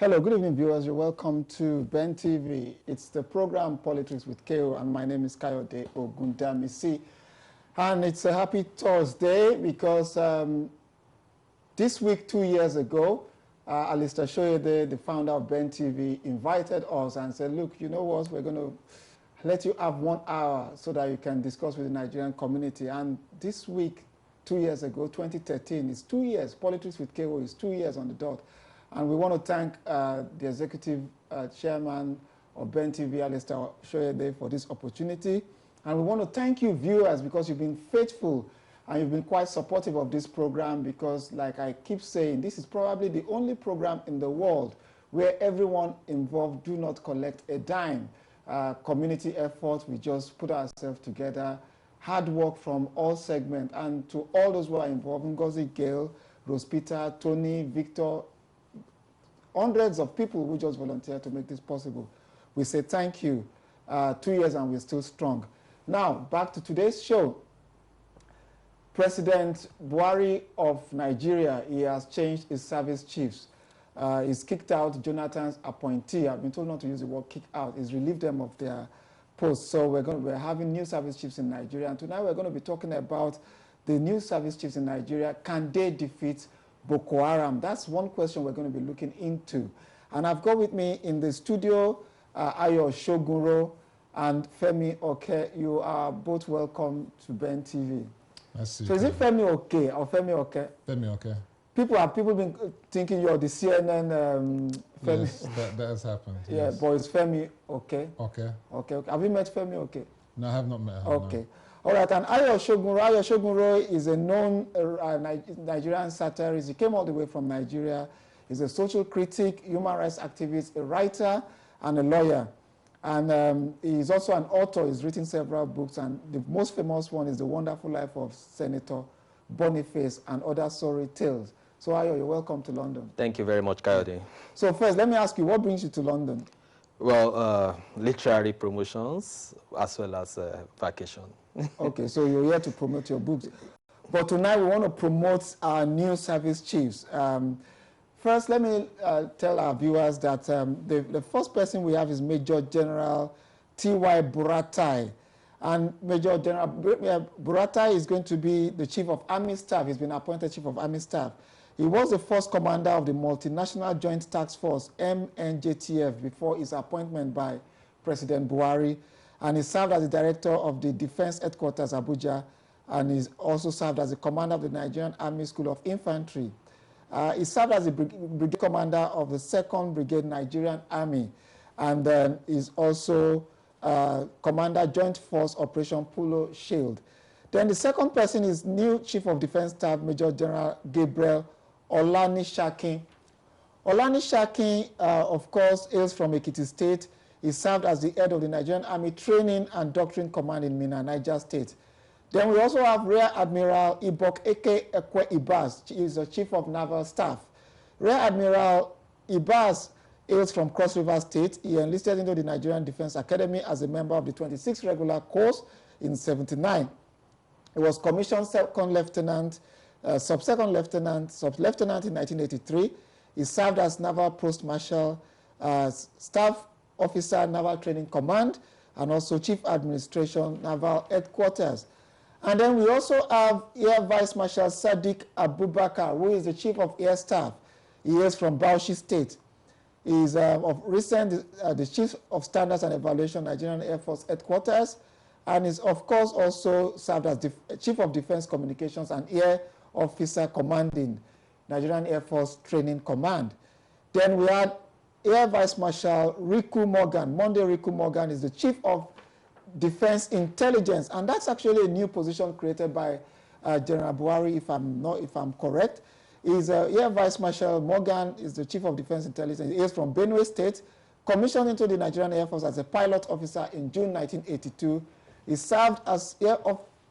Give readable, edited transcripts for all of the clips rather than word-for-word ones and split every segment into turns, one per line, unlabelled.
Hello, good evening, viewers. You're welcome to Ben TV. It's the program Politics with KO, and my name is Kayode Ogundamisi. And it's a happy Thursday because this week, 2 years ago, Alistair Shoyede, the founder of Ben TV, invited us and said, look, you know what, we're going to let you have 1 hour so that you can discuss with the Nigerian community. And this week, 2 years ago, 2013, it's 2 years. Politics with KO is 2 years on the dot. And we want to thank the executive chairman of Ben TV, Alistair Shoyede, for this opportunity. And we want to thank you, viewers, because you've been faithful and you've been quite supportive of this program because, like I keep saying, this is probably the only program in the world where everyone involved do not collect a dime. Community effort, we just put ourselves together, hard work from all segments, and to all those who are involved, Ngozi, Gail, Rose Peter, Tony, Victor, hundreds of people who just volunteered to make this possible. We say thank you. 2 years and we're still strong. Now, back to today's show. President Buhari of Nigeria, he has changed his service chiefs. He's kicked out Jonathan's appointee. I've been told not to use the word kick out. He's relieved them of their posts. So we're having new service chiefs in Nigeria. And tonight we're going to be talking about the new service chiefs in Nigeria. Can they defeat Boko Haram? That's one question we're going to be looking into. And I've got with me in the studio Ayo Shogunro and Femi Oke. You are both welcome to Ben TV. So is it Femi Oke or Femi Oke? Femi Oke. People been thinking you're the CNN Femi.
Yes, that has happened.
Yeah,
yes.
but it's Femi Oke.
Okay.
Okay. Have you met Femi Oke?
No, I have not met her.
Okay.
No.
All right, and Ayo Shogunro is a known Nigerian satirist. He came all the way from Nigeria. He's a social critic, human rights activist, a writer, and a lawyer. And he's also an author. He's written several books, and the most famous one is The Wonderful Life of Senator Boniface and Other Sorry Tales. So Ayo, you're welcome to London.
Thank you very much, Kayode.
So first, let me ask you, what brings you to London?
Well, literary promotions as well as vacation.
Okay, so you're here to promote your books. But tonight we want to promote our new service chiefs. First, let me tell our viewers that the first person we have is Major General T.Y. Buratai. And Major General Buratai is going to be the Chief of Army Staff. He's been appointed Chief of Army Staff. He was the first commander of the Multinational Joint Task Force, MNJTF, before his appointment by President Buhari. And he served as the director of the Defense Headquarters, Abuja, and he's also served as the commander of the Nigerian Army School of Infantry. He served as the brigade commander of the 2nd Brigade Nigerian Army, and then he's also Commander Joint Force Operation Polo Shield. Then the second person is new Chief of Defense Staff, Major General Gabriel Olanishakin. Olanishakin, of course, hails from Ekiti State. He served as the head of the Nigerian Army Training and Doctrine Command in Minna, Niger State. Then we also have Rear Admiral Ibok Eke Ekwe Ibas. He is the Chief of Naval Staff. Rear Admiral Ibas hails from Cross River State. He enlisted into the Nigerian Defense Academy as a member of the 26th Regular Course in '79. He was commissioned second lieutenant, sub-second lieutenant, sub-lieutenant in 1983. He served as Naval Post Marshal, Staff Officer, Naval Training Command, and also Chief Administration, Naval Headquarters. And then we also have Air Vice Marshal Sadiq Abubakar, who is the Chief of Air Staff. He is from Bauchi State. He is of recent the Chief of Standards and Evaluation, Nigerian Air Force Headquarters, and is of course also served as Chief of Defense Communications and Air Officer Commanding, Nigerian Air Force Training Command. Then we had Air Vice Marshal Riku Morgan. Monday Riku Morgan is the Chief of Defense Intelligence, and that's actually a new position created by General Buhari, if I'm correct. Air Vice Marshal Morgan is the Chief of Defense Intelligence. He is from Benue State, commissioned into the Nigerian Air Force as a pilot officer in June 1982. He served as Air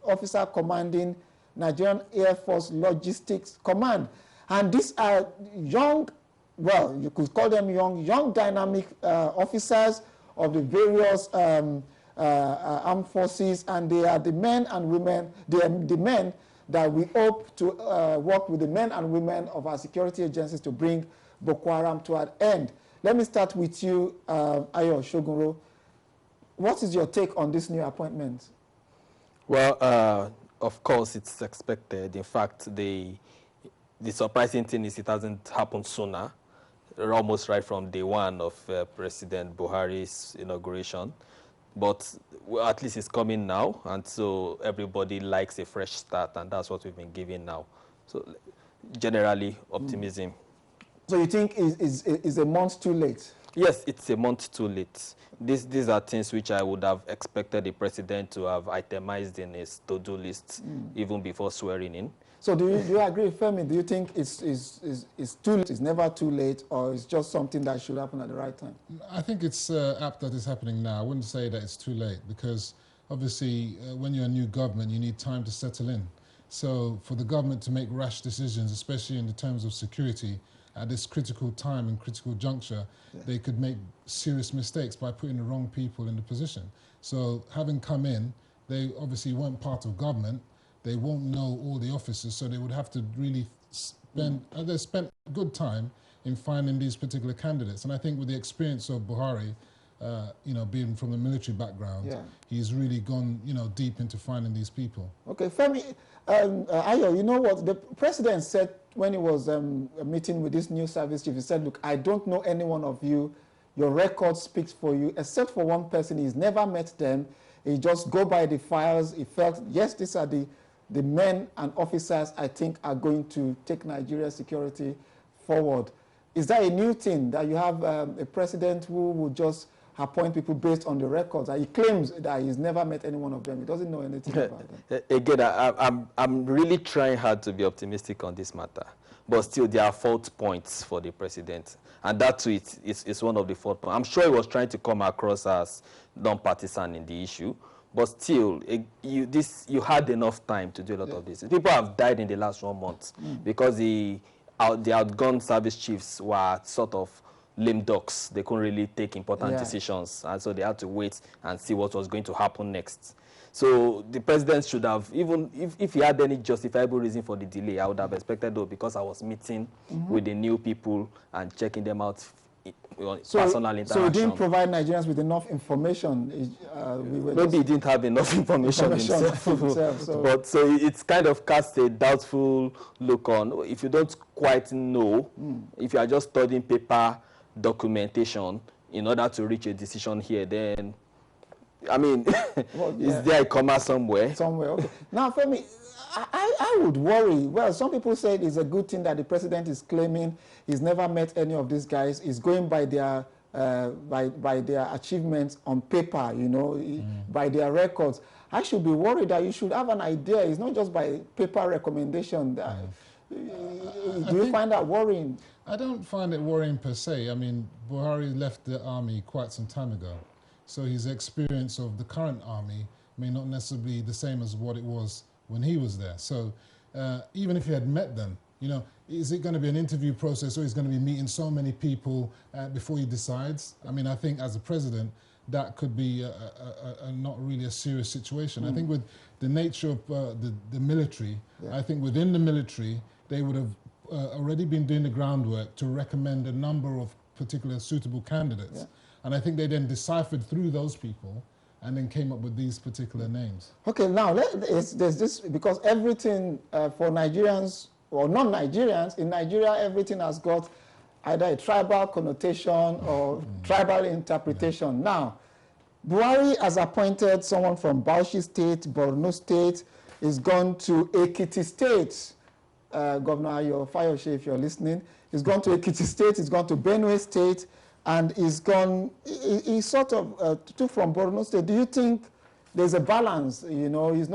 Officer Commanding Nigerian Air Force Logistics Command. And these are young, well, you could call them young dynamic officers of the various armed forces, and they are the men and women, they are the men that we hope to work with the men and women of our security agencies to bring Boko Haram to an end. Let me start with you, Ayo Shogunro. What is your take on this new appointment?
Well, of course, it's expected. In fact, the surprising thing is it hasn't happened sooner, almost right from day one of President Buhari's inauguration. But well, at least it's coming now, and so everybody likes a fresh start, and that's what we've been giving now. So generally, optimism.
So you think is a month too late?
Yes, it's a month too late. These are things which I would have expected the president to have itemized in his to-do list even before swearing in.
So do you agree, Femi? Do you think it's too late, it's never too late, or it's just something that should happen at the right time?
I think it's apt that it's happening now. I wouldn't say that it's too late because obviously when you're a new government, you need time to settle in. So for the government to make rash decisions, especially in the terms of security, at this critical time and critical juncture, they could make serious mistakes by putting the wrong people in the position. So having come in, they obviously weren't part of government. They won't know all the officers, so they would have to really spend, they spent good time in finding these particular candidates. And I think with the experience of Buhari, you know, being from the military background, he's really gone, you know, deep into finding these people.
Okay, Femi, Ayo, you know what? The president said when he was meeting with this new service chief, he said, look, I don't know any one of you. Your record speaks for you, except for one person. He's never met them. He just go by the files. He felt, yes, these are the men and officers I think are going to take Nigeria's security forward. Is that a new thing, that you have a president who will just appoint people based on the records? He claims that he's never met any one of them. He doesn't know anything about them.
Again, I'm really trying hard to be optimistic on this matter. But still, there are fault points for the president. And that too is one of the fault points. I'm sure he was trying to come across as non-partisan in the issue. But still, you had enough time to do a lot of this. People have died in the last 1 month because the outgone service chiefs were sort of lame ducks. They couldn't really take important decisions. And so they had to wait and see what was going to happen next. So the president should have, even if he had any justifiable reason for the delay, I would have expected though, because I was meeting with the new people and checking them out, personal interaction.
So he didn't provide Nigerians with enough information?
Maybe he didn't have enough information himself. But so it's kind of cast a doubtful look on. If you don't quite know, if you are just studying paper documentation in order to reach a decision here, then I mean, is there a comma somewhere? Somewhere,
okay. Now, Femi, I would worry. Well, some people say it's a good thing that the president is claiming he's never met any of these guys. He's going by their achievements on paper, you know, by their records. I should be worried that you should have an idea. It's not just by paper recommendation. Do you find that worrying?
I don't find it worrying per se. I mean, Buhari left the army quite some time ago. So his experience of the current army may not necessarily be the same as what it was when he was there. So even if he had met them, you know, is it going to be an interview process or he's going to be meeting so many people before he decides? I mean, I think as a president, that could be not really a serious situation. I think with the nature of the military, I think within the military, they would have already been doing the groundwork to recommend a number of particular suitable candidates. And I think they then deciphered through those people and then came up with these particular names.
Okay, now there's this, because everything for Nigerians or non-Nigerians, in Nigeria, everything has got either a tribal connotation or tribal interpretation. Now, Buhari has appointed someone from Bauchi State, Borno State, is gone to Ekiti State. Governor Ayo Fayose, if you're listening, he's gone to Ekiti State, he's gone to Benue State, and he's sort of took from Borno State. Do you think there's a balance? You know, he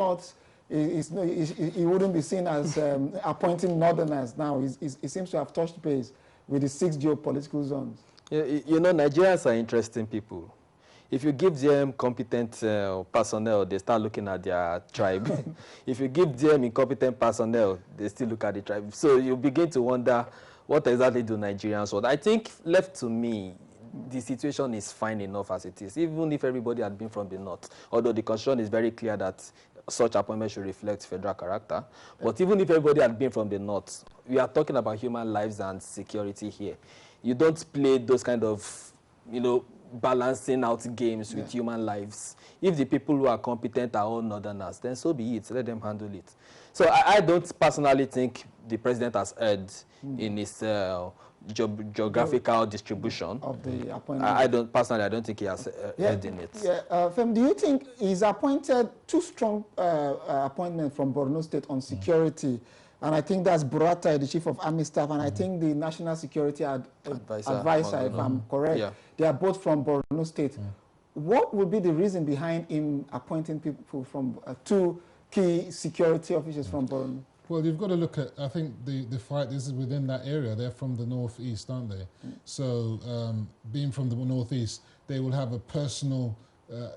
wouldn't be seen as appointing northerners now. He seems to have touched base with the 6 geopolitical zones.
You know, Nigerians are interesting people. If you give them competent personnel, they start looking at their tribe. If you give them incompetent personnel, they still look at the tribe. So you begin to wonder, what exactly do Nigerians want? I think, left to me, the situation is fine enough as it is, even if everybody had been from the north. Although the constitution is very clear that such appointment should reflect federal character. But even if everybody had been from the north, we are talking about human lives and security here. You don't play those kind of, balancing out games with human lives. If the people who are competent are all northerners, then so be it. Let them handle it. So I don't personally think the president has erred in his geographical distribution
of the appointment.
I don't think he has erred in it.
Fem, do you think he's appointed two strong appointments from Borno State on security? And I think that's Buratai, the Chief of Army Staff, and I think the National Security Advisor, if I'm correct. Yeah. They are both from Borno State. What would be the reason behind him appointing people from two key security officials from Borno?
Well, you've got to look at, I think the fight is within that area. They're from the northeast, aren't they? So being from the northeast, they will have a personal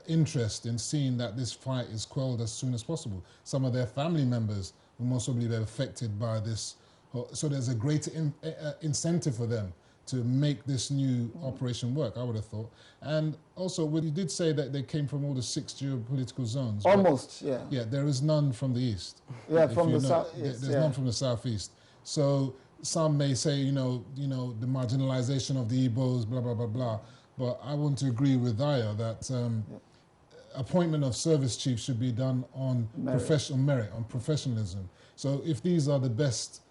interest in seeing that this fight is quelled as soon as possible. Some of their family members will most probably be affected by this. So there's a greater incentive for them to make this new operation work, I would have thought. And also, well, you did say that they came from all the 6 geopolitical zones.
Almost, yeah.
Yeah, there is none from the east.
Yeah, from the south.
There's none from the southeast. So some may say, the marginalization of the Igbos, blah, blah, blah, blah. But I want to agree with Aya that appointment of service chiefs should be done on professional merit, on professionalism. So if these are the best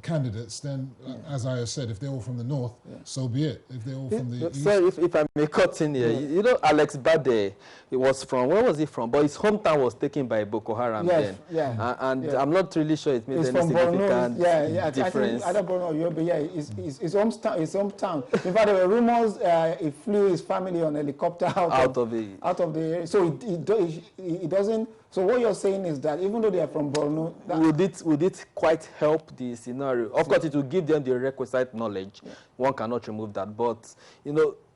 candidates, then as I said, if they're all from the north, so be it. If they're all from the east.
Sorry, if I may cut in here, Alex Bade, he was from, where was he from? But his hometown was taken by Boko Haram then. And I'm not really sure it made any significant difference.
I don't know, but his hometown. In fact, there were rumors he flew his family on a helicopter out of the area. So he doesn't. So what you're saying is that even though they are from Borno,
would it quite help the scenario? Of course, it will give them the requisite knowledge. One cannot remove that. But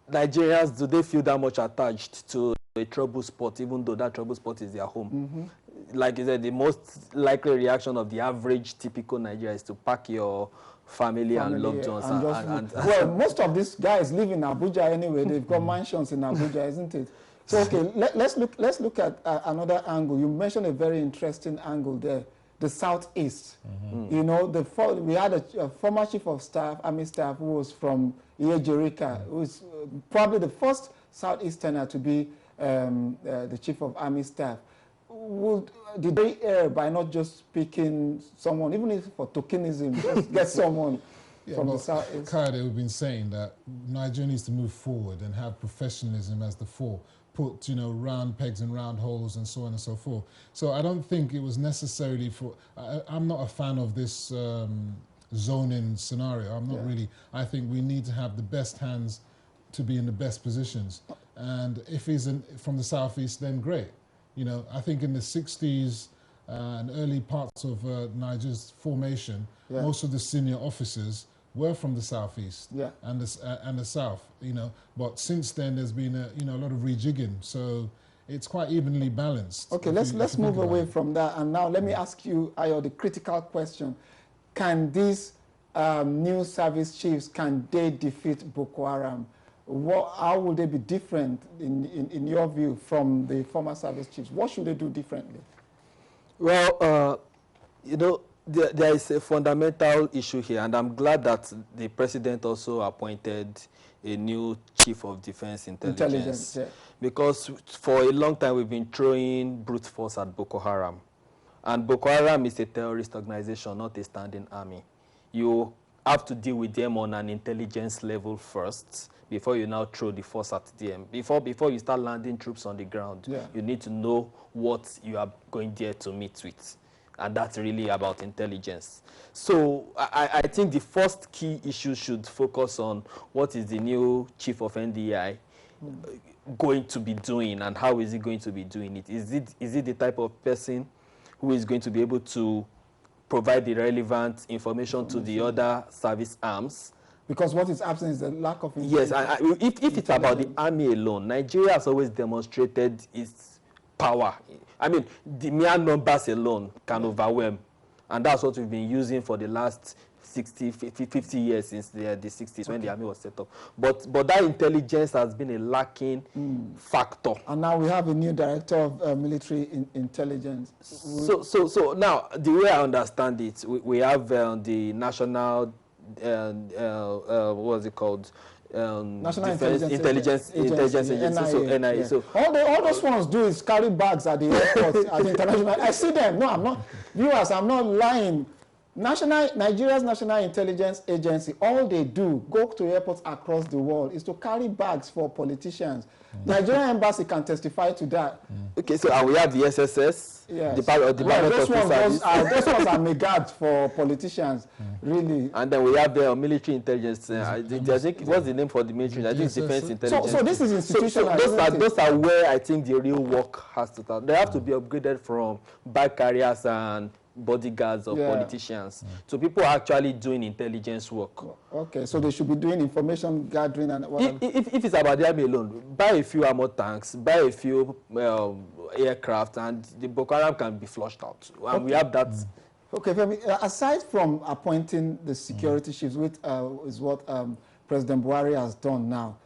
Nigerians, do they feel that much attached to a trouble spot, even though that trouble spot is their home? Like you said, the most likely reaction of the average typical Nigerian is to pack your family and loved ones.
Well, most of these guys live in Abuja anyway. They've got mansions in Abuja, isn't it? So okay, let's look at another angle. You mentioned a very interesting angle there, the southeast. We had a former chief of staff, army staff, who was from Ijejerika, who is probably the first southeasterner to be the chief of army staff. Did they err by not just picking someone, even if for tokenism, just get someone from the southeast?
Kaya, we've been saying that Nigeria needs to move forward and have professionalism as the fore. Put, round pegs and round holes and so on and so forth. So I don't think it was necessarily for, I'm not a fan of this zoning scenario. I'm not really. I think we need to have the best hands to be in the best positions. And if he's from the southeast, then great. I think in the 60s and early parts of Niger's formation, most of the senior officers were from the southeast and the south, But since then, there's been a lot of rejigging, so it's quite evenly balanced.
Okay, let's move away from that, and now let me ask you, Ayo, the critical question: can these new service chiefs defeat Boko Haram? How will they be different, in your view, from the former service chiefs? What should they do differently?
Well, there is a fundamental issue here, and I'm glad that the president also appointed a new chief of defense intelligence. Because for a long time we've been throwing brute force at Boko Haram. And Boko Haram is a terrorist organization, not a standing army. You have to deal with them on an intelligence level first before you now throw the force at them. Before you start landing troops on the ground, you need to know what you are going there to meet with. And that's really about intelligence. So I think the first key issue should focus on what is the new chief of NDI going to be doing, and how is he going to be doing it? Is it the type of person who is going to be able to provide the relevant information to the other service arms? Because what is absent is the lack of information. Yes, if it's about the army alone, Nigeria has always demonstrated its power. I mean, the mere numbers alone can overwhelm. And that's what we've been using for the last 50 years since the 60s when the army was set up. But that intelligence has been a lacking factor.
And now we have a new director of military intelligence.
So now, the way I understand it, we have the national, what's it called?
National
Intelligence Agency,
NIA,
so NIA.
Yeah.
So
all those ones do is carry bags at the airport, at the international. I see them. No, I'm not. Viewers, I'm not lying. Nigeria's National Intelligence Agency, all they do, go to airports across the world, is to carry bags for politicians. Nigerian embassy can testify to that.
Okay, so we have the SSS,
yes.
Department
those
of
ones are megads for politicians, really.
And then we have the military intelligence. I think what's the name for the military? I think it's defense intelligence.
So this is institutional.
So those are where I think the real work has to start. They have to be upgraded from bag carriers and bodyguards of politicians. So people are actually doing intelligence work.
Okay, so they should be doing information gathering and whatever.
If it's about the army alone, buy a few armored tanks, buy a few aircraft, and the Boko Haram can be flushed out. And we have that.
Okay, Femi, aside from appointing the security chiefs, which is what President Buhari has done now,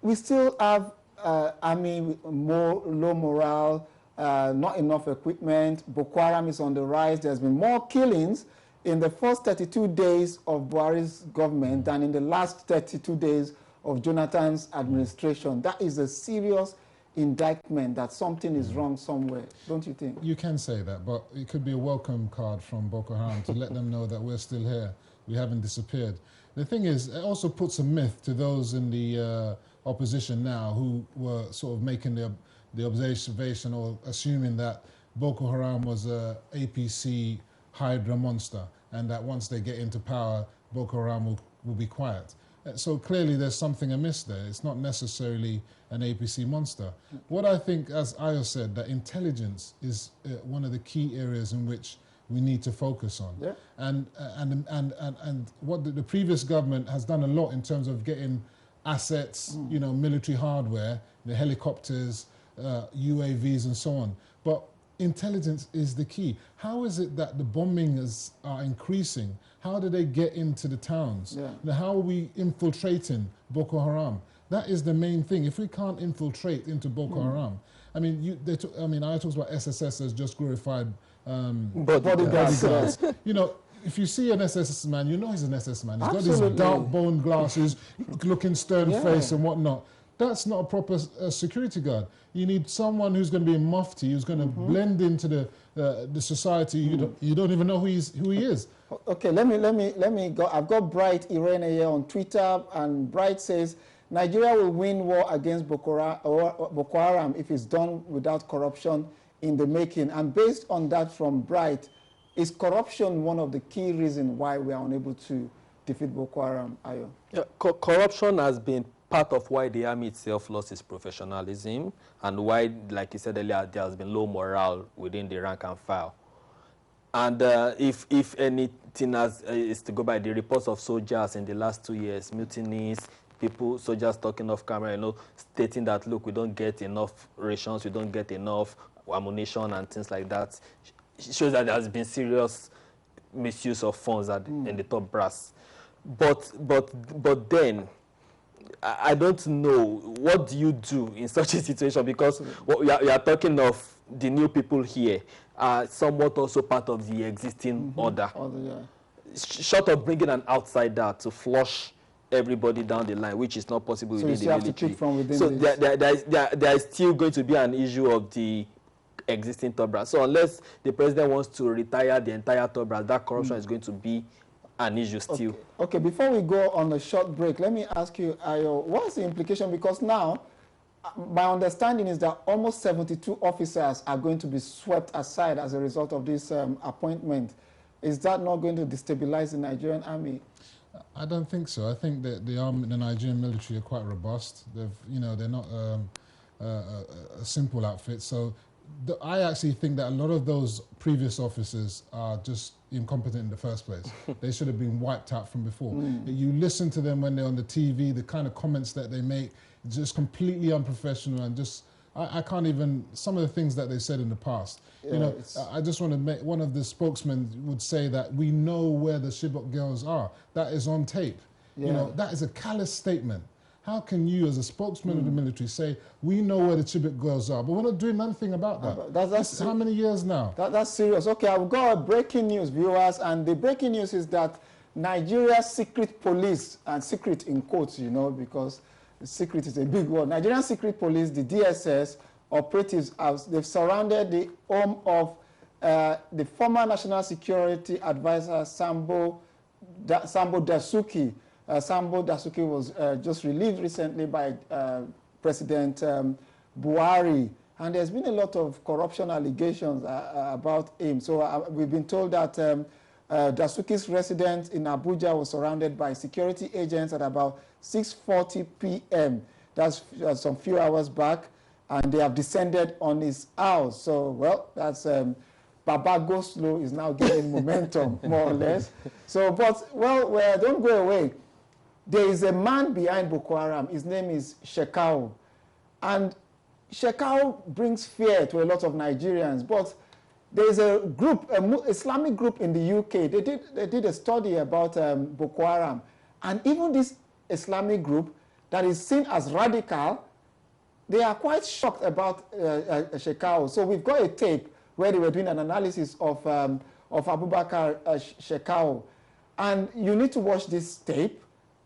we still have army low morale, not enough equipment. Boko Haram is on the rise. There's been more killings in the first 32 days of Buhari's government than in the last 32 days of Jonathan's administration. That is a serious indictment that something is wrong somewhere, don't you think?
You can say that, but it could be a welcome card from Boko Haram to let them know that we're still here. We haven't disappeared. The thing is, it also puts a myth to those in the opposition now who were sort of making the observation or assuming that Boko Haram was a APC Hydra monster and that once they get into power, Boko Haram will be quiet. So clearly there's something amiss there. It's not necessarily an APC monster. What I think, as Ayo said, that intelligence is one of the key areas in which we need to focus on. Yeah. And what the previous government has done a lot in terms of getting assets, you know, military hardware, the helicopters, UAVs and so on. But intelligence is the key. How is it that the bombings are increasing? How do they get into the towns? Yeah. Now, how are we infiltrating Boko Haram? That is the main thing. If we can't infiltrate into Boko Haram, I mean, I talk about SSS as just glorified bodyguards. You know, if you see an SS man, you know he's an SS man. He's got these dark bone glasses, looking stern-faced and whatnot. That's not a proper security guard. You need someone who's going to be in mufti, who's going to blend into the society. You don't even know who he is.
Okay, let me go. I've got Bright Irene here on Twitter, and Bright says Nigeria will win war against Boko Haram if it's done without corruption in the making. And based on that from Bright, is corruption one of the key reasons why we are unable to defeat Boko Haram, Ayo?
Yeah, corruption has been part of why the army itself lost its professionalism and why, like you said earlier, there has been low morale within the rank and file. And if anything is to go by the reports of soldiers in the last 2 years, mutinies, soldiers talking off camera, you know, stating that, look, we don't get enough rations, we don't get enough ammunition and things like that, shows that there has been serious misuse of funds in the top brass. But then, I don't know, what do you do in such a situation? Because we are talking of the new people here, somewhat also part of the existing order. Short of bringing an outsider to flush everybody down the line, which is not possible within the military. So there is still going to be an issue of the existing top brass. So unless the president wants to retire the entire top brass, that corruption is going to be an issue still.
Okay, before we go on a short break, let me ask you, Ayo, what's the implication? Because now, my understanding is that almost 72 officers are going to be swept aside as a result of this appointment. Is that not going to destabilize the Nigerian army?
I don't think so. I think that the Nigerian military are quite robust. They're not a simple outfit. So I actually think that a lot of those previous officers are just incompetent in the first place. They should have been wiped out from before. You listen to them when they're on the TV, the kind of comments that they make, just completely unprofessional and just I can't even, some of the things that they said in the past. You know, I just want to make, one of the spokesmen would say that we know where the Chibok girls are. That is on tape. You know, that is a callous statement. How can you, as a spokesman of the military, say, we know where the Chibok girls are, but we're not doing anything about that? That's how many years now?
That's serious. Okay, I've got breaking news, viewers, and the breaking news is that Nigeria's secret police, and secret in quotes, you know, because secret is a big word. Nigerian secret police, the DSS, operatives, they've surrounded the home of the former National Security Advisor, Sambo Dasuki. Sambo Dasuki was just relieved recently by President Buhari, and there's been a lot of corruption allegations about him. So we've been told that Dasuki's residence in Abuja was surrounded by security agents at about 6:40 p.m. That's some few hours back, and they have descended on his house. So, well, that's Baba Go Slow is now gaining momentum, more or less. So, but, well, don't go away. There is a man behind Boko Haram. His name is Shekau. And Shekau brings fear to a lot of Nigerians. But there is a group, an Islamic group in the UK. They did a study about Boko Haram. And even this Islamic group that is seen as radical, they are quite shocked about Shekau. So we've got a tape where they were doing an analysis of Abubakar Shekau. And you need to watch this tape.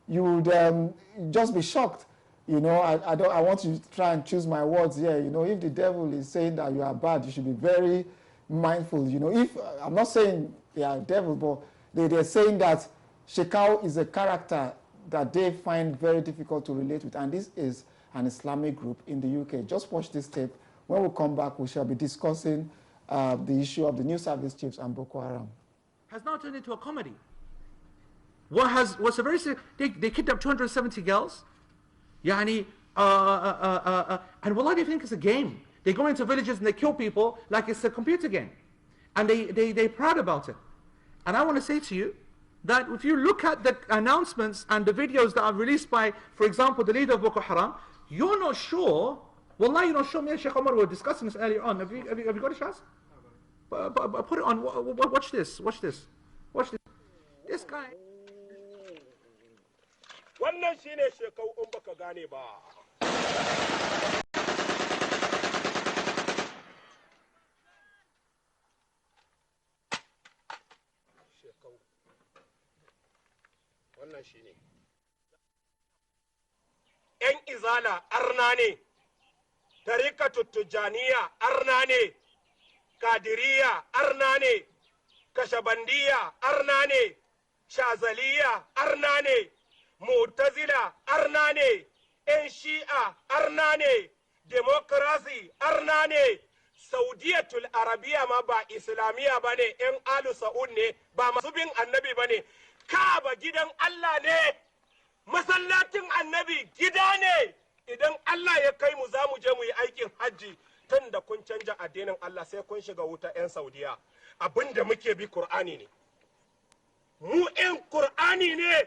You would just be shocked. You know, I want to try and choose my words here. You know, if the devil is saying that you are bad, you should be very mindful. You know, if I'm not saying they are devil, but they're saying that Shekau is a character that they find very difficult to relate with. And this is an Islamic group in the UK. Just watch this tape. When we come back, we shall be discussing the issue of the new service chiefs and Boko Haram.
Has now turned into a comedy. Was a very they kidnapped 270 girls, yani, and wallah, they think it's a game. They go into villages and they kill people like it's a computer game, and they're proud about it. And I want to say to you that if you look at the announcements and the videos that are released by, for example, the leader of Boko Haram, you're not sure. Wallah, you're not sure. Me and Sheikh Omar were discussing this earlier on. Have you got a chance? Put it on. Watch this. Watch this. Watch this. This guy.
Wannan shine Shekau in baka gane ba. Shekau. Wannan shine. ‘Yan izala arna ne, tarikatu tujaniya arna ne, kadiriya arna ne, kashabandiya arna ne, shazaliya arna ne, Mu'tazila arna ne, ‘yan shi'a arna ne, demokrasi arna ne, Saudiyatul Arabiya ma ba Islamiyya ba ne, ‘yan Alu Sa'ud ne, ba masu bin annabi ba ne, Kaaba gidan Allah ne, masallacin annabi gida ne, idan Allah ya kai mu za mu je mu yi aikin hajji tun da kun canja addinin Allah sai kun shiga wuta ‘yan Saudiya. Abinda muke bi Kur'ani ne. Mu ‘yan Kur'ani ne.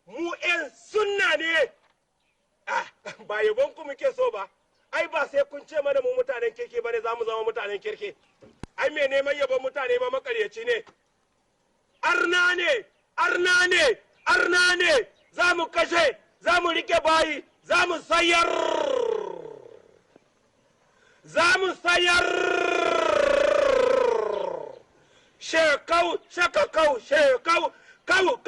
Mu 'yan sunna ne, ba yabon ku muke so ba, ai ba sai kun ce mana mu mutanen kirki ba ne za mu zama mutanen kirki, ai me neman yabon mutane ba makaryaci ne, arna ne, arna ne, arna ne, za mu kashe, za mu rike bayi, za mu sayar, za mu sayar, Shekau, Shekau, Shekau, Kau.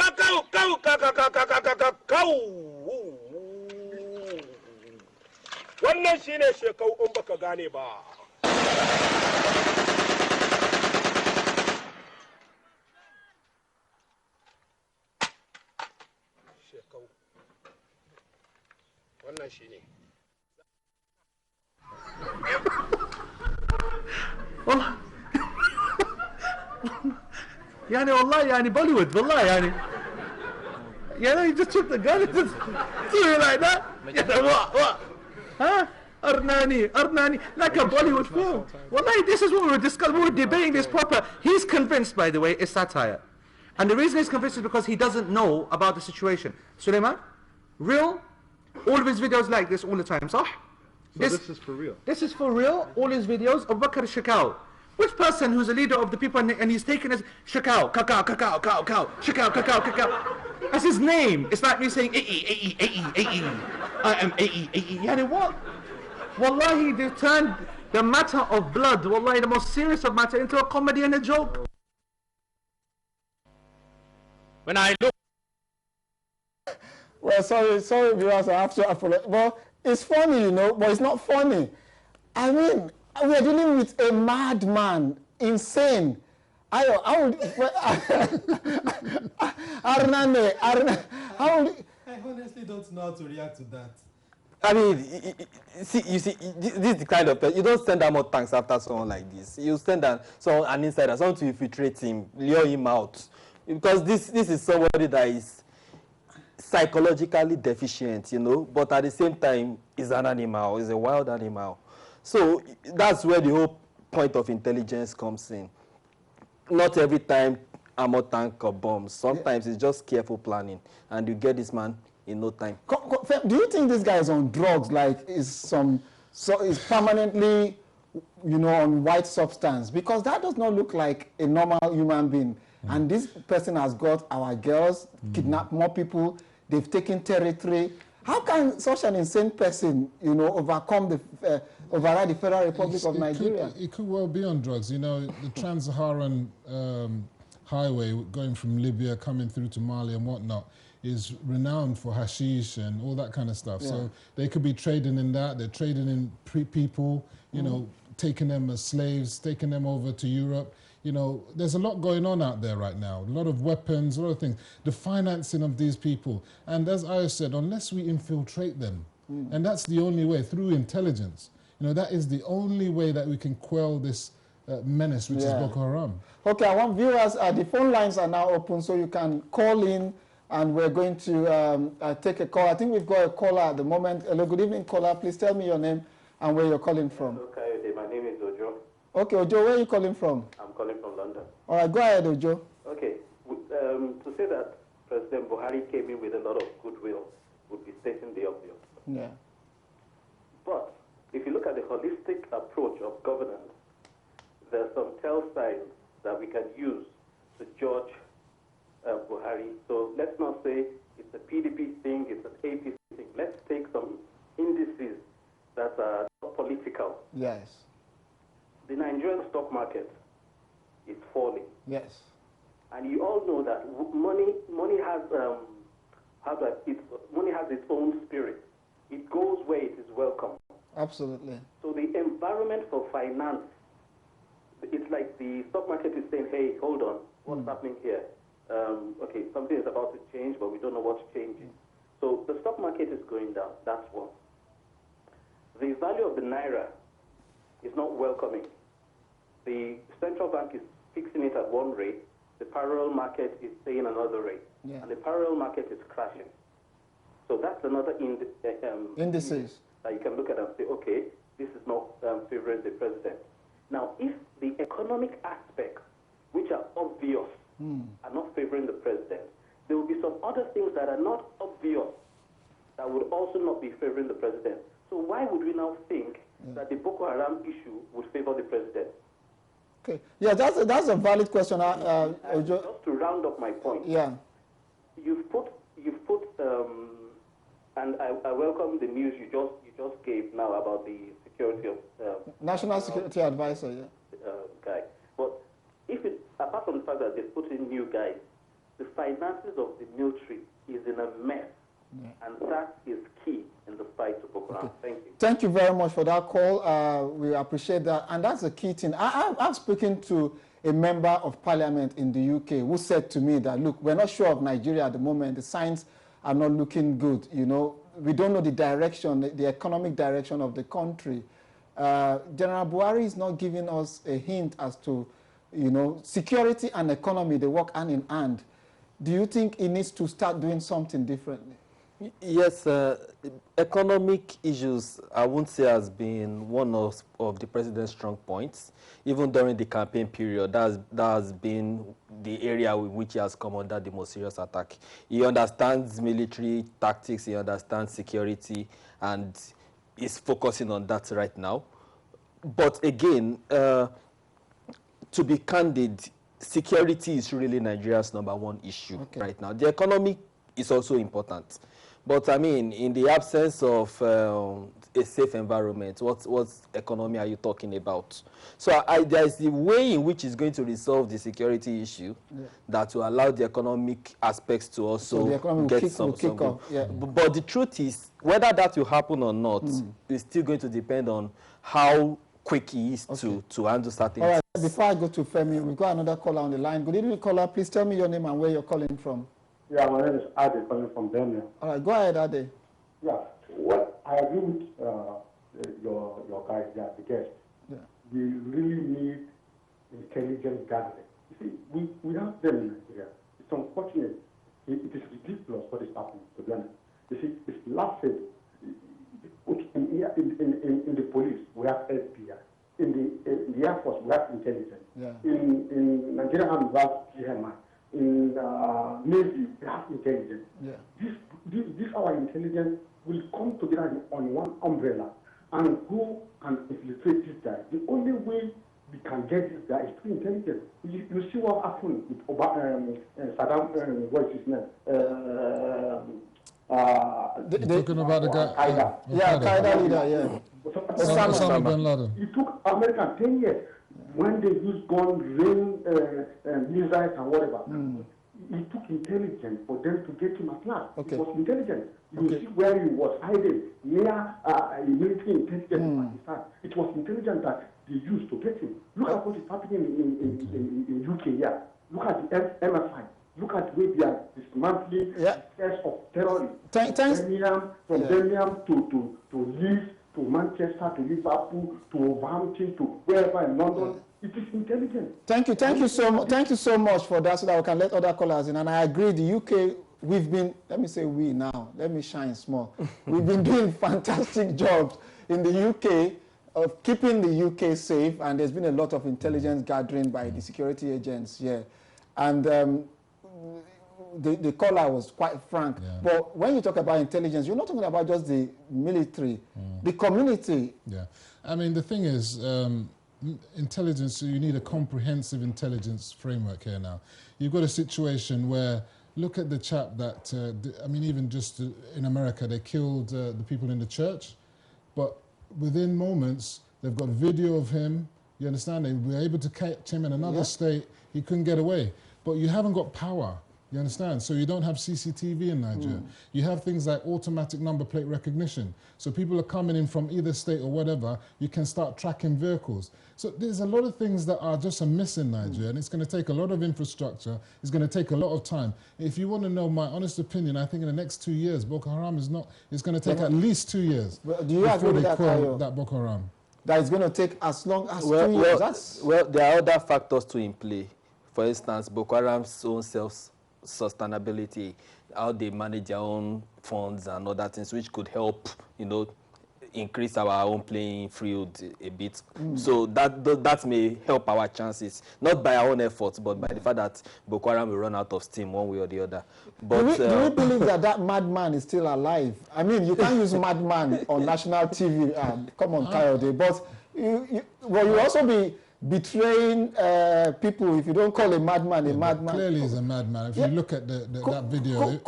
Wannan shine Shekau in baka gane ba. Shekau. Wannan shine.
والله يعني والله يعني Bollywood والله يعني he just took the gun and just threw it like that. What? Huh? Arnani, like a Bollywood film. Wallahi, this is what we were discussing. We were debating this proper. He's convinced, by the way, it's satire. And the reason he's convinced is because he doesn't know about the situation. Suleiman, real, all of his videos like this all the time, صح?
this is for real?
This is for real. All his videos of Bakr Shakal. Which person who's a leader of the people and he's taken his Shakal, Kakao, Kakao, Kakao, Kakao, Shakal, Kakao, Kakao. That's his name. It's like me saying I am Yani what? Wallahi, they turned the matter of blood, wallahi, the most serious of matter, into a comedy and a joke.
When I look,
Well, sorry, viewers, I have to apologize. Well, it's funny, you know, but it's not funny. I mean, we are dealing with a madman, insane. I
honestly don't know how to react to that.
I mean, this is the kind of person, you don't send out more tanks after someone like this. You send an insider, someone to infiltrate him, lure him out. Because this is somebody that is psychologically deficient, you know, but at the same time, is an animal, is a wild animal. So that's where the whole point of intelligence comes in. Not every time armor tank or bombs. Sometimes it's just careful planning, and you get this man in no time.
Do you think this guy is on drugs? Like, is permanently, you know, on white substance? Because that does not look like a normal human being. And this person has got our girls, kidnapped more people. They've taken territory. How can such an insane person, you know, override the Federal Republic of Nigeria?
It could well be on drugs. You know, the Trans-Saharan highway going from Libya, coming through to Mali and whatnot, is renowned for hashish and all that kind of stuff. Yeah. So they could be trading in that. They're trading in people, you know, taking them as slaves, taking them over to Europe. You know, there's a lot going on out there right now. A lot of weapons, a lot of things. The financing of these people. And as I said, unless we infiltrate them, and that's the only way, through intelligence, you know, that is the only way that we can quell this menace, which is Boko Haram.
Okay, I want viewers, the phone lines are now open, so you can call in, and we're going to take a call. I think we've got a caller at the moment. Hello, good evening, caller. Please tell me your name and where you're calling from.
Okay, my name is Ojo.
Okay, Ojo, where are you calling from?
I'm calling from London.
All right, go ahead, Ojo.
Okay, to say that President Buhari came in with a lot of goodwill would be stating the obvious.
Yeah.
But if you look at the holistic approach of governance, there are some tell signs that we can use to judge Buhari. So let's not say it's a PDP thing, it's an APC thing. Let's take some indices that are not political.
Yes.
The Nigerian stock market is falling.
Yes.
And you all know that money has its own spirit. It goes where it is welcome.
Absolutely.
So the environment for finance, it's like the stock market is saying, hey, hold on, what's happening here? Okay, something is about to change, but we don't know what's changing. So the stock market is going down, that's one. The value of the Naira is not welcoming. The central bank is fixing it at one rate, the parallel market is saying another rate, and the parallel market is crashing. So that's another indices that you can look at and say, okay, this is not favoring the president. Now, if the economic aspects, which are obvious, are not favoring the president, there will be some other things that are not obvious that would also not be favoring the president. So why would we now think that the Boko Haram issue would favor the president?
Okay. Yeah, that's a valid question.
Just to round up my point.
Yeah.
You've put, and I welcome the news you just gave now about the security of
National Security Advisor.
Guy. But apart from the fact that they put in new guys, the finances of the military is in a mess, and that is key in the fight to Boko Haram. Thank you.
Thank you very much for that call. We appreciate that, and that's the key thing. I've spoken to a member of parliament in the UK who said to me that, look, we're not sure of Nigeria at the moment. The signs are not looking good. You know, we don't know the direction, the economic direction of the country. General Buhari is not giving us a hint as to, you know, security and economy, they work hand in hand. Do you think he needs to start doing something differently?
Yes, economic issues, I won't say has been one of the president's strong points. Even during the campaign period, that has been the area in which he has come under the most serious attack. He understands military tactics, he understands security, and is focusing on that right now. But again, to be candid, security is really Nigeria's #1 issue right now. The economy is also important. But I mean, in the absence of a safe environment, what economy are you talking about? So there's the way in which it's going to resolve the security issue that will allow the economic aspects to also get some. But the truth is, whether that will happen or not, is still going to depend on how quick he is to handle certain.
All right, before I go to Femi, we've got another caller on the line. Good evening, caller. Please tell me your name and where you're calling from.
Yeah, my name is Ade, calling from Birmingham.
All right, go ahead, Ade.
Yeah, what I agree with your guys, the guest. Yeah. We really need intelligent gathering. You see, we have them in Nigeria. It's unfortunate. It is ridiculous what is happening, to be honest. You see, it's laughable. In the police, we have FBI. In the Air Force, we have intelligence. Yeah. In Nigeria, we have GMI. In Navy, we have intelligence. Yeah. This our intelligence will come together on one umbrella and go and infiltrate this guy. The only way we can get this guy is through intelligence. You see what happened with Saddam, what is his name?
talking about the guy?
Qaeda. Yeah, Qaeda leader, yeah.
Osama bin Laden.
It took America 10 years when they used guns, rain, missiles, and whatever. It took intelligence for them to get him at last. It was intelligent. You see where he was hiding near a military intelligence in Pakistan. It was intelligent that they used to get him. Look at what is happening in UK here. Look at the MFI. Look at the way they are dismantling the threats of terrorism. From Birmingham to Leeds, to Manchester, to Liverpool, to Wolverhampton, to wherever in London. It is intelligent.
Thank you so much for that, so that we can let other callers in. And I agree, the UK, we've been, let me say we now, let me shine small. We've been doing fantastic jobs in the UK of keeping the UK safe, and there's been a lot of intelligence gathering by the security agents here. And the caller was quite frank. Yeah. But when you talk about intelligence, you're not talking about just the military, the community.
Yeah. I mean, the thing is, intelligence, you need a comprehensive intelligence framework here now. You've got a situation where, look at the chap that, I mean, even just in America, they killed the people in the church, but within moments, they've got video of him, you understand? They were able to catch him in another state, he couldn't get away. But you haven't got power. You understand? So you don't have CCTV in Nigeria. You have things like automatic number plate recognition. So people are coming in from either state or whatever, you can start tracking vehicles. So there's a lot of things that are just amiss in Nigeria, and it's going to take a lot of infrastructure. It's going to take a lot of time. If you want to know my honest opinion, I think in the next 2 years, Boko Haram is not, it's going to take at least 2 years
do you agree with
that Boko Haram.
That it's going to take as long as 2 years?
Well, there are other factors to in play. For instance, Boko Haram's own self-sustainability, how they manage their own funds and other things, which could help, you know, increase our own playing field a bit. So that may help our chances, not by our own efforts, but by the fact that Boko Haram will run out of steam one way or the other. But
do we believe that madman is still alive? I mean, you can't use madman on national TV. Come on, Coyote. But you also be betraying people if you don't call a madman a madman.
Clearly he's a madman. If you look at that video.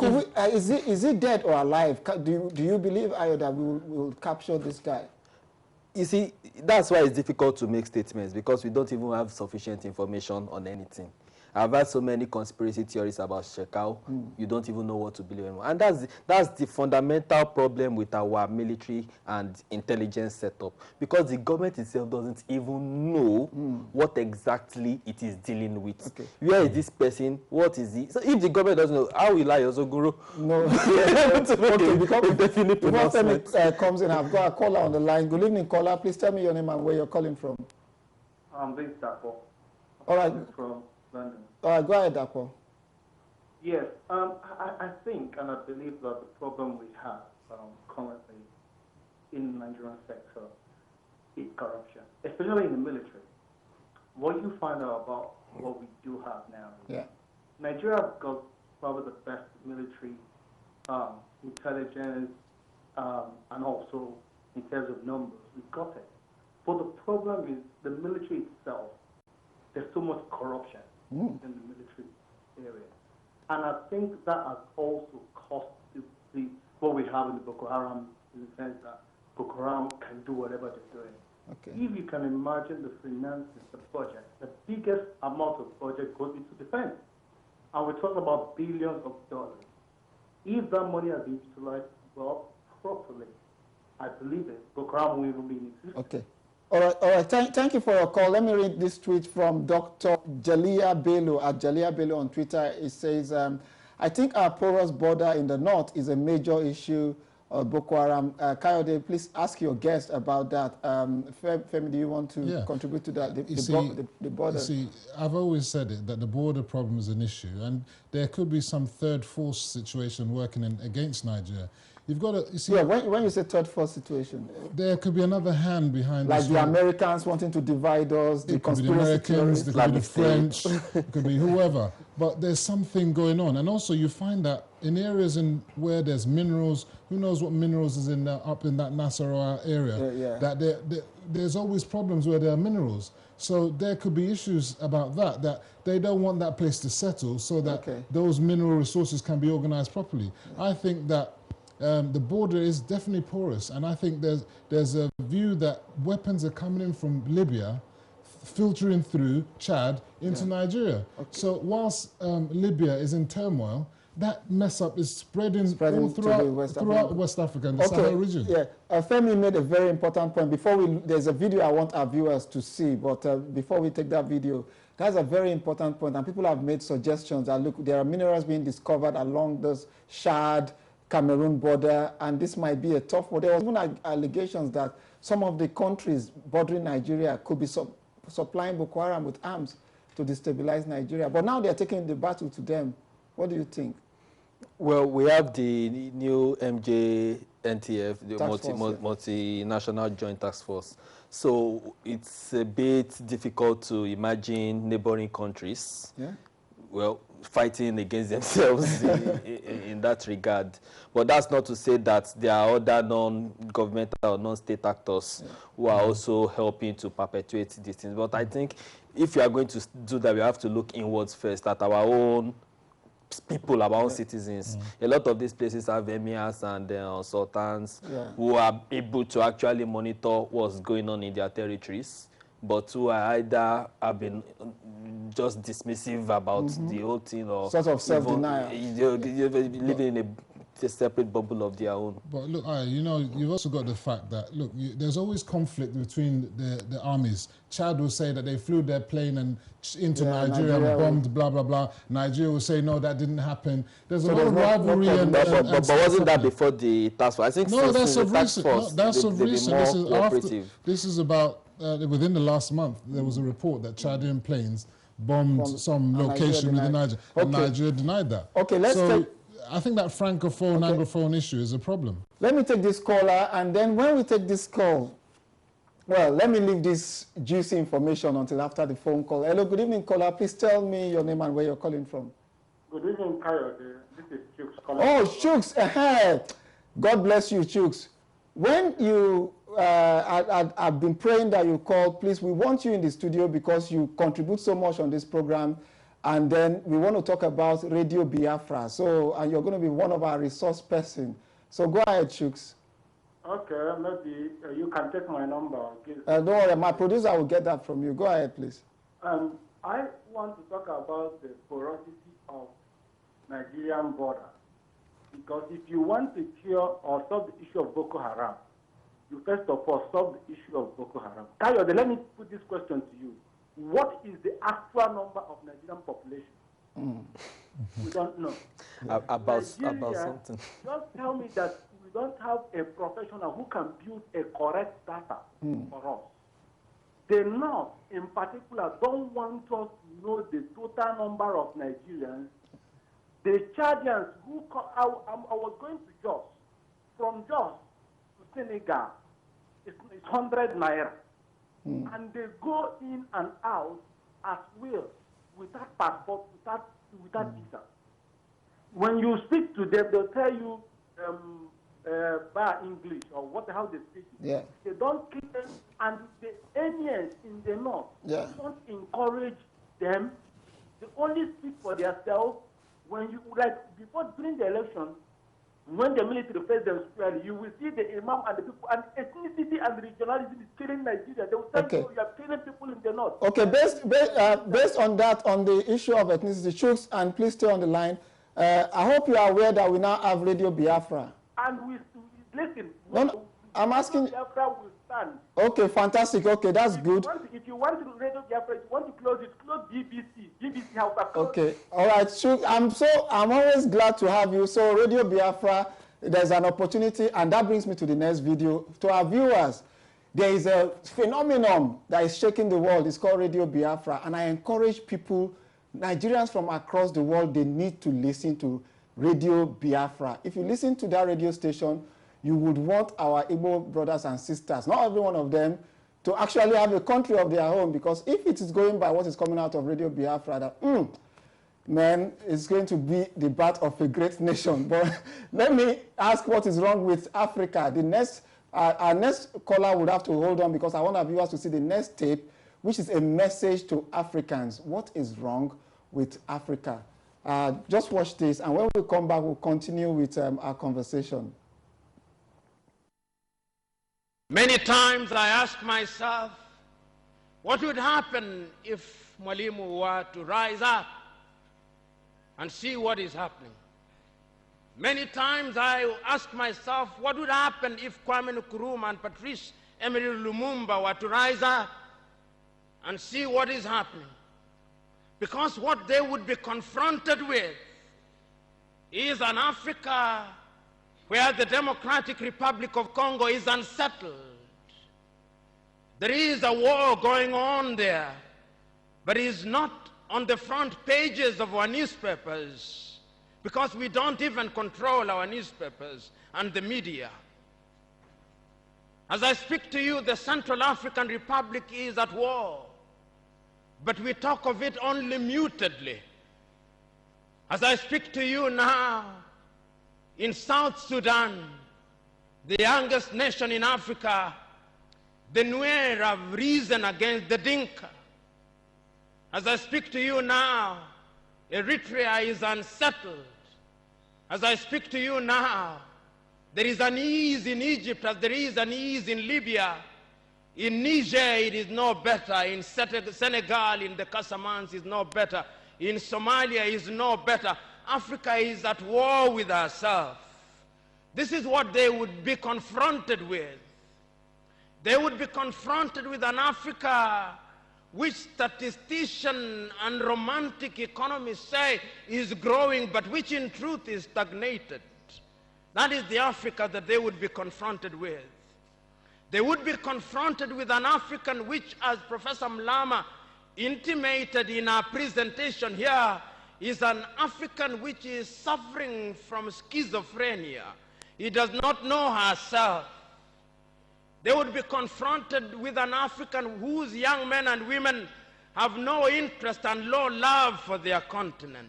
Is he dead or alive? Do you believe, Ayo, that we will capture this guy?
You see, that's why it's difficult to make statements, because we don't even have sufficient information on anything. I've heard so many conspiracy theories about Shekau. You don't even know what to believe anymore. And that's the fundamental problem with our military and intelligence setup, because the government itself doesn't even know what exactly it is dealing with. Where is this person? What is he? So if the government doesn't know, how will I also guru?
No. Before Femi comes in, I've got a caller on the line. Good evening, caller. Please tell me your name and where you're calling from.
I'm Vince Dapo.
All right.
From London.
All right, go ahead, Dapo.
Yes, I think and I believe that the problem we have currently in the Nigerian sector is corruption, especially in the military. What you find out about what we do have now, Nigeria has got probably the best military intelligence and also in terms of numbers. We got it. But the problem is the military itself. There's so much corruption in the military area. And I think that has also cost what we have in the Boko Haram, in the sense that Boko Haram can do whatever they're doing.
Okay.
If you can imagine the finances, the budget, the biggest amount of budget goes into defense. And we're talking about billions of dollars. If that money has been utilized well, properly, I believe it, Boko Haram will even be in existence.
Okay. All right. Thank you for your call. Let me read this tweet from Dr. Jalia Bello at Jalia Bello on Twitter. It says, I think our porous border in the north is a major issue of Boko Haram. Kayode, please ask your guest about that. Femi, do you want to contribute to that? The border.
You see, I've always said it, that the border problem is an issue, and there could be some third force situation working against Nigeria. You've got to, you see...
Yeah, when you say third force situation...
There could be another hand behind
like
this.
Like the Americans wanting to divide us, the conspiracy theorists...
It could be the French, it could be whoever. But there's something going on. And also you find that in areas where there's minerals, who knows what minerals is up in that Nasarawa area, that there's always problems where there are minerals. So there could be issues about that they don't want that place to settle so that those mineral resources can be organized properly. I think that the border is definitely porous, and I think there's a view that weapons are coming in from Libya, filtering through Chad into Nigeria. So whilst Libya is in turmoil, that mess up is spreading all throughout West Africa and the Sahel region.
Yeah, Femi made a very important point. There's a video I want our viewers to see, but before we take that video, that's a very important point, and people have made suggestions that, look, there are minerals being discovered along this Chad, Cameroon border, and this might be a tough one. There was even allegations that some of the countries bordering Nigeria could be supplying Boko Haram with arms to destabilize Nigeria. But now they're taking the battle to them. What do you think?
Well, we have the new MJNTF, the multinational joint task force. So it's a bit difficult to imagine neighboring countries, well, fighting against themselves in that regard. But that's not to say that there are other non-governmental or non-state actors who are also helping to perpetuate these things. But I think if you are going to do that, we have to look inwards first at our own people, our own citizens. A lot of these places have emirs and sultans who are able to actually monitor what's going on in their territories, but who are either have been just dismissive about the whole thing, or
sort of self-denial,
living in a separate bubble of their own.
But look, you know, you've also got the fact that, look, there's always conflict between the armies. Chad will say that they flew their plane into Nigeria and bombed, blah, blah, blah. Nigeria will say, no, that didn't happen. There's a lot of rivalry.
But wasn't that before the task force? I think
no, that's of recent. That's of recent. This is about, within the last month, there was a report that Chadian planes bombed some location within Nigeria. And Nigeria denied that.
Okay, let's take...
I think that francophone, anglophone issue is a problem.
Let me take this caller, and then when we take this call, well, let me leave this juicy information until after the phone call. Hello, good evening, caller. Please tell me your name and where you're calling from.
Good evening, Kayode. This is Chooks calling.
Oh, Chooks. God bless you, Chooks. When you, I've been praying that you call. Please, we want you in the studio because you contribute so much on this program. And then we want to talk about Radio Biafra. So, and you're going to be one of our resource person. So go ahead, Chooks.
Okay, maybe you can take my number.
Don't worry, my producer will get that from you. Go ahead, please.
I want to talk about the porosity of Nigerian border. Because if you want to cure or solve the issue of Boko Haram, you first of all solve the issue of Boko Haram. Kayode, let me put this question to you. What is the actual number of Nigerian population? We don't know.
About something.
Just tell me that we don't have a professional who can build a correct data for us. The North, in particular, don't want us to know the total number of Nigerians. The Chadians who I was going to Jos. From Jos to Senegal, it's 100 naira. And they go in and out as will, without passport, without visa. When you speak to them, they'll tell you
bar English or how they speak it.
Yeah.
They don't keep them, and the aliens in the north don't encourage them. They only speak for themselves. When you, like, before, during the election, when the military face them squarely, you will see the imam and the people, and ethnicity and regionalism is killing Nigeria. They will tell you, you are killing people in the north.
Okay, based on that, on the issue of ethnicity, Chooks, and please stay on the line. I hope you are aware that we now have Radio Biafra.
And we listen.
No, I'm asking.
Biafra will stand.
Okay, fantastic. Okay, that's good.
If you want to Radio Biafra, if you want to close it, close BBC. BBC House.
Okay, all right. So I'm always glad to have you. So Radio Biafra, there's an opportunity, and that brings me to the next video. To our viewers, there is a phenomenon that is shaking the world. It's called Radio Biafra, and I encourage people, Nigerians from across the world, they need to listen to Radio Biafra. If you listen to that radio station, you would want our Igbo brothers and sisters, not every one of them, to actually have a country of their own, because if it is going by what is coming out of Radio Biafra, that, man, it's going to be the birth of a great nation. But let me ask what is wrong with Africa. The next, our next caller would have to hold on, because I want our viewers to see the next tape, which is a message to Africans. What is wrong with Africa? Just watch this, and when we come back, we'll continue with our conversation.
Many times I ask myself, what would happen if Mwalimu were to rise up and see what is happening? Many times I ask myself, what would happen if Kwame Nkrumah and Patrice Emery Lumumba were to rise up and see what is happening? Because what they would be confronted with is an Africa where the Democratic Republic of Congo is unsettled. There is a war going on there, but it is not on the front pages of our newspapers, because we don't even control our newspapers and the media. As I speak to you, the Central African Republic is at war, but we talk of it only mutedly. As I speak to you now, in South Sudan, the youngest nation in Africa, the Nuer have risen against the Dinka. As I speak to you now, Eritrea is unsettled. As I speak to you now, there is an ease in Egypt as there is an ease in Libya. In Niger, it is no better. In Senegal, in the Casamance, is no better. In Somalia, is no better. Africa is at war with herself. This is what they would be confronted with. They would be confronted with an Africa which statisticians and romantic economists say is growing, but which in truth is stagnated. That is the Africa that they would be confronted with. They would be confronted with an African which, as Professor Mlama intimated in our presentation here, is an African which is suffering from schizophrenia. He does not know herself. They would be confronted with an African whose young men and women have no interest and no love for their continent.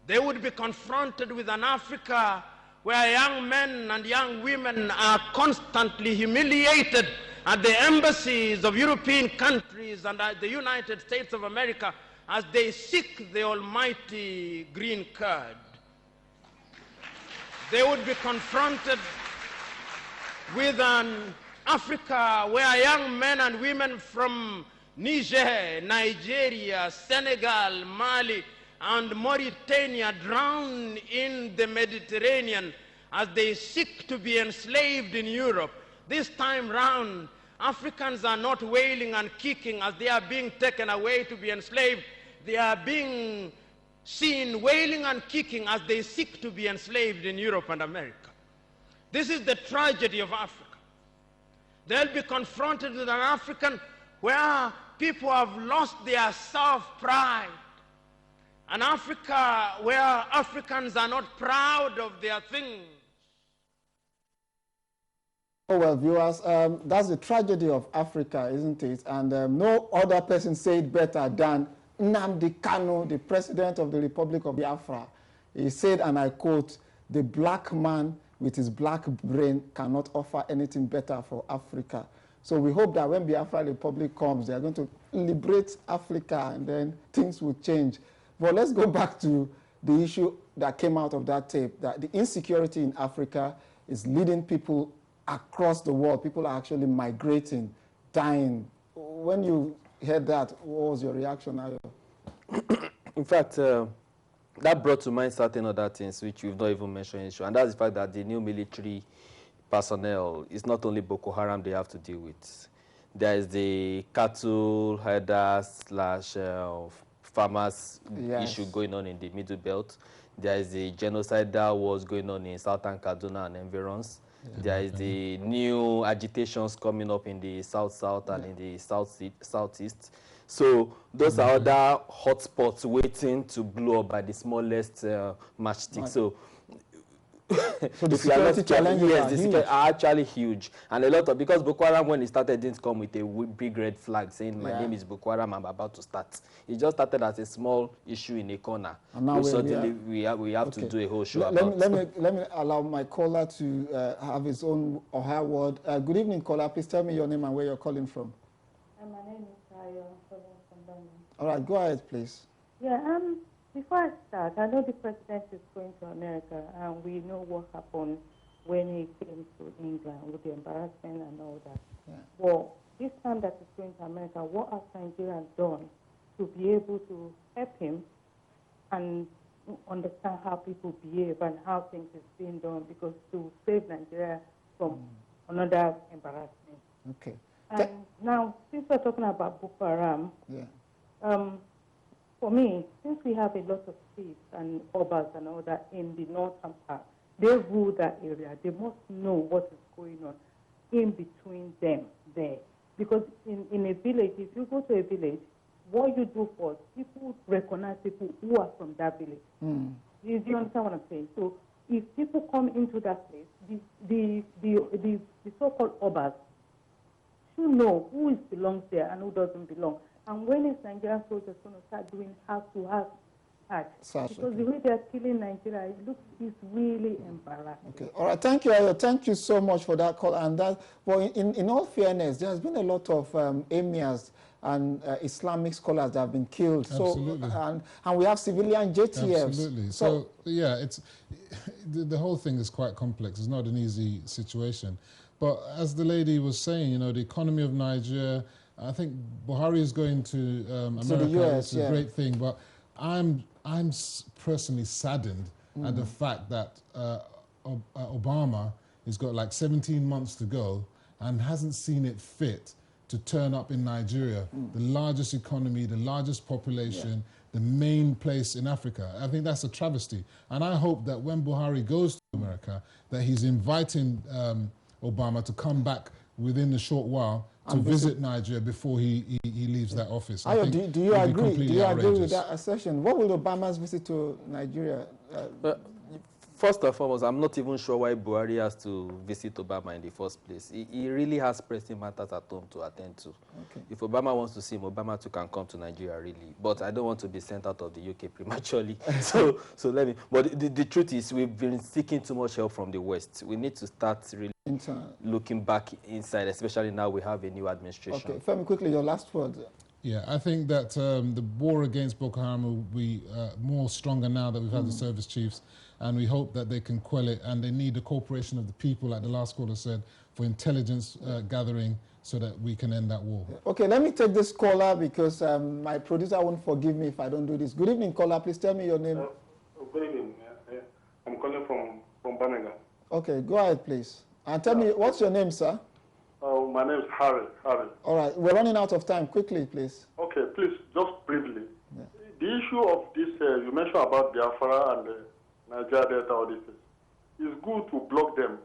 They would be confronted with an Africa where young men and young women are constantly humiliated at the embassies of European countries and at the United States of America as they seek the almighty green card. They would be confronted with an Africa where young men and women from Niger, Nigeria, Senegal, Mali, and Mauritania drown in the Mediterranean as they seek to be enslaved in Europe. This time round, Africans are not wailing and kicking as they are being taken away to be enslaved. They are being seen wailing and kicking as they seek to be enslaved in Europe and America. This is the tragedy of Africa. They'll be confronted with an African where people have lost their self-pride. An Africa where Africans are not proud of their things.
Oh, well, viewers, that's the tragedy of Africa, isn't it? And no other person said it better than Nnamdi Kanu, the president of the Republic of Biafra. He said, and I quote, "The black man with his black brain, cannot offer anything better for Africa. So we hope that when Biafra Republic comes, they are going to liberate Africa and then things will change. But let's go back to the issue that came out of that tape, that the insecurity in Africa is leading people across the world. People are actually migrating, dying. When you heard that, what was your reaction, Ayo?
In fact, that brought to mind certain other things which we've not even mentioned, and that's the fact that the new military personnel is not only Boko Haram they have to deal with. There is the cattle herders / farmers issue going on in the Middle Belt. There is the genocidal wars going on in southern Kaduna and environs. There is the new agitations coming up in the south-south and in the southeast. So those are other hotspots waiting to blow up by the smallest matchstick. So
the security challenges
are actually huge. And a lot of, because Boko Haram, when it started, didn't come with a big red flag saying, my name is Boko Haram, I'm about to start. It just started as a small issue in a corner.
And now
suddenly we have to do a whole show
let me allow my caller to have his own or her word. Good evening, caller. Please tell me your name and where you're calling from.
My name is Tayo. I'm calling from London.
All right, go ahead, please.
Yeah, before I start, I know the president is going to America, and we know what happened when he came to England with the embarrassment and all that.
Yeah.
Well, this time that he's going to America, what has Nigeria done to be able to help him and understand how people behave and how things is being done, because to save Nigeria from another embarrassment.
Okay.
And now, since we're talking about Boko Haram, for me, since we have a lot of chiefs and obas and all that in the northern part, they rule that area. They must know what is going on in between them there. Because in a village, if you go to a village, what you do first, people recognize people who are from that village. Do you understand what I'm saying? So if people come into that place, the so-called obas should know who belongs there and who doesn't belong. And when is Nigerian soldiers going to start doing house-to-house search? Because the way they're killing Nigeria, it's really embarrassing.
Okay. All right. Thank you, Ayo. Thank you so much for that call. And that, well, in all fairness, there has been a lot of emirs and Islamic scholars that have been killed.
Absolutely.
So, and we have civilian JTFs.
Absolutely. So yeah, it's the whole thing is quite complex. It's not an easy situation. But as the lady was saying, you know, the economy of Nigeria, I think Buhari is going to America.
The US,
it's a great thing, but I'm personally saddened at the fact that Obama has got like 17 months to go and hasn't seen it fit to turn up in Nigeria, the largest economy, the largest population, the main place in Africa. I think that's a travesty. And I hope that when Buhari goes to America, that he's inviting Obama to come back within a short while to visit Nigeria before he leaves that office.
Ayo, do you agree? Do you agree with that assertion? What will Obama's visit to Nigeria?
First and foremost, I'm not even sure why Buhari has to visit Obama in the first place. He really has pressing matters at home to attend to.
Okay.
If Obama wants to see him, Obama too can come to Nigeria, really. But I don't want to be sent out of the UK prematurely. so let me. But the truth is, we've been seeking too much help from the West. We need to start really looking back inside, especially now we have a new administration.
Okay, Femi, quickly, your last word.
Yeah, I think that the war against Boko Haram will be more stronger now that we've had the service chiefs, and we hope that they can quell it, and they need the cooperation of the people, like the last caller said, for intelligence gathering so that we can end that war.
Okay, let me take this caller because my producer won't forgive me if I don't do this. Good evening, caller. Please tell me your name.
Good evening. I'm calling from Birmingham.
Okay, go ahead, please. And tell me, what's your name, sir?
My name is Harram.
All right, we're running out of time. Quickly, please.
Okay, please, just briefly. Yeah. The issue of this, you mentioned about Biafra and Nigeria Delta, all this. It's good to block them,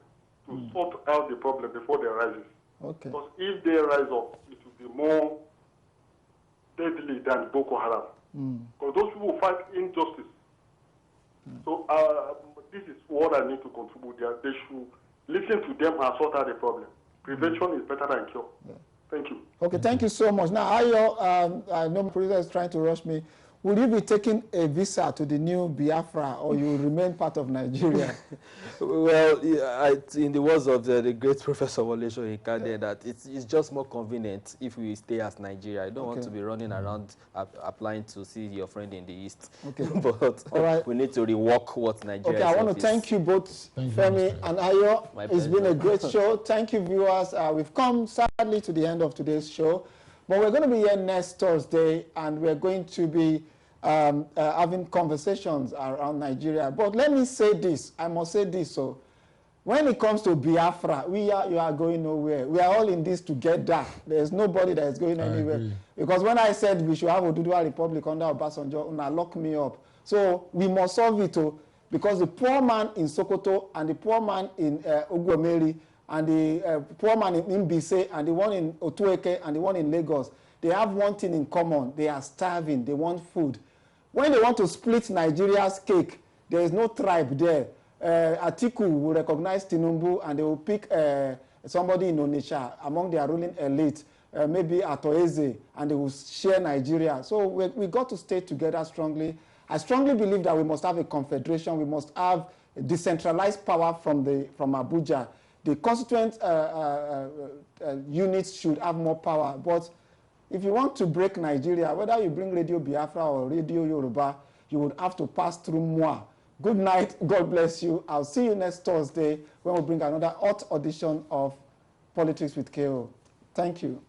to sort out the problem before they rise.
Okay.
Because if they rise up, it will be more deadly than Boko Haram. Because those people fight injustice. So this is what I need to contribute there. They should listen to them and sort out the problem. Prevention is better than cure. Yeah. Thank you.
Okay, thank you so much. Now, I know my producer is trying to rush me. will you be taking a visa to the new Biafra, or you will remain part of Nigeria?
Well, in the words of the great Professor Wole Soyinka, that it's just more convenient if we stay as Nigeria. I don't want to be running around applying to see your friend in the East.
Okay.
But we need to rework what Nigeria is.
Okay, I want to thank you both, Femi and Ayo. It's been a great show. Thank you, viewers. We've come sadly to the end of today's show, but we're going to be here next Thursday, and we're going to be having conversations around Nigeria. But let me say this, I must say this, so when it comes to Biafra, you are going nowhere. We are all in this together. There's nobody that is going anywhere. Because when I said we should have a Oduduwa Republic under Obasanjo, Una lock me up. So we must solve it, because the poor man in Sokoto and the poor man in Ogwemeri and the poor man in Mbise and the one in Otueke and the one in Lagos, they have one thing in common. They are starving. They want food. When they want to split Nigeria's cake, there is no tribe there. Atiku will recognize Tinubu, and they will pick somebody in Onitsha among their ruling elite, maybe Atoeze, and they will share Nigeria. So we got to stay together strongly. I strongly believe that we must have a confederation. We must have decentralized power from Abuja. The constituent units should have more power. But if you want to break Nigeria, whether you bring Radio Biafra or Radio Yoruba, you would have to pass through moi. Good night. God bless you. I'll see you next Thursday when we bring another hot edition of Politics with KO. Thank you.